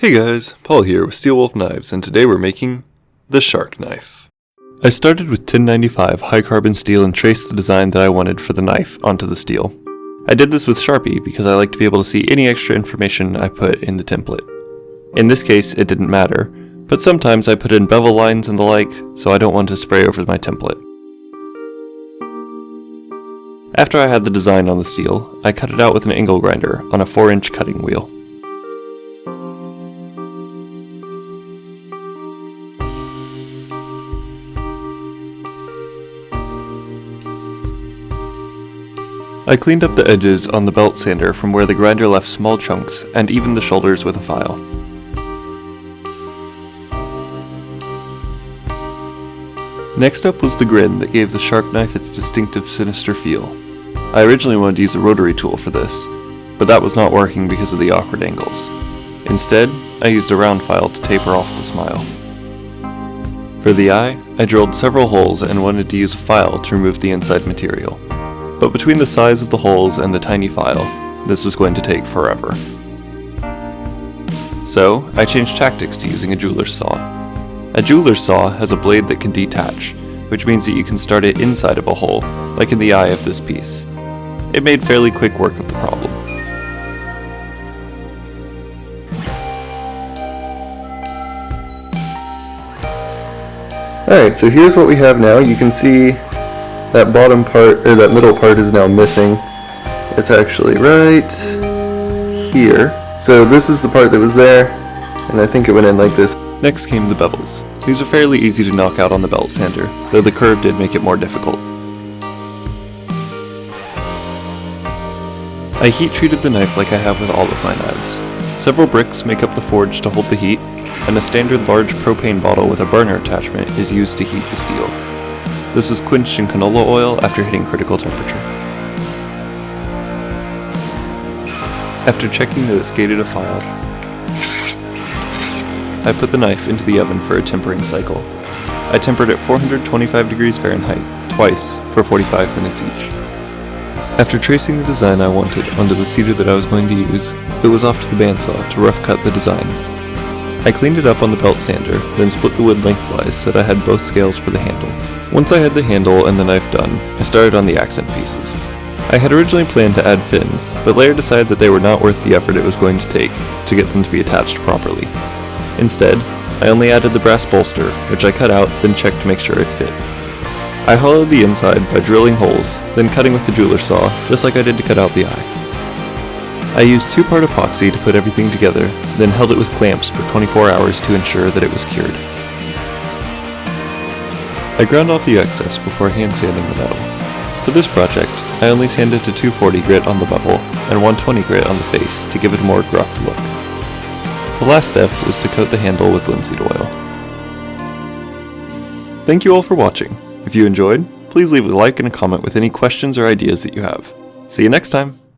Hey guys, Paul here with Steel Wolf Knives, and today we're making the Shark Knife. I started with 1095 high carbon steel and traced the design that I wanted for the knife onto the steel. I did this with Sharpie because I like to be able to see any extra information I put in the template. In this case, it didn't matter, but sometimes I put in bevel lines and the like, so I don't want to spray over my template. After I had the design on the steel, I cut it out with an angle grinder on a 4-inch cutting wheel. I cleaned up the edges on the belt sander from where the grinder left small chunks and evened the shoulders with a file. Next up was the grin that gave the shark knife its distinctive sinister feel. I originally wanted to use a rotary tool for this, but that was not working because of the awkward angles. Instead, I used a round file to taper off the smile. For the eye, I drilled several holes and wanted to use a file to remove the inside material. But between the size of the holes and the tiny file, this was going to take forever. So, I changed tactics to using a jeweler's saw. A jeweler's saw has a blade that can detach, which means that you can start it inside of a hole, like in the eye of this piece. It made fairly quick work of the problem. Alright, so here's what we have now. You can see that bottom part, or that middle part is now missing. It's actually right here. So this is the part that was there, and I think it went in like this. Next came the bevels. These are fairly easy to knock out on the belt sander, though the curve did make it more difficult. I heat treated the knife like I have with all of my knives. Several bricks make up the forge to hold the heat, and a standard large propane bottle with a burner attachment is used to heat the steel. This was quenched in canola oil after hitting critical temperature. After checking that it skated a file, I put the knife into the oven for a tempering cycle. I tempered at 425 degrees Fahrenheit, twice, for 45 minutes each. After tracing the design I wanted onto the cedar that I was going to use, it was off to the bandsaw to rough cut the design. I cleaned it up on the belt sander, then split the wood lengthwise so that I had both scales for the handle. Once I had the handle and the knife done, I started on the accent pieces. I had originally planned to add fins, but later decided that they were not worth the effort it was going to take to get them to be attached properly. Instead, I only added the brass bolster, which I cut out, then checked to make sure it fit. I hollowed the inside by drilling holes, then cutting with the jeweler's saw, just like I did to cut out the eye. I used 2-part epoxy to put everything together, then held it with clamps for 24 hours to ensure that it was cured. I ground off the excess before hand sanding the metal. For this project, I only sanded to 240 grit on the bevel and 120 grit on the face to give it a more gruff look. The last step was to coat the handle with linseed oil. Thank you all for watching. If you enjoyed, please leave a like and a comment with any questions or ideas that you have. See you next time!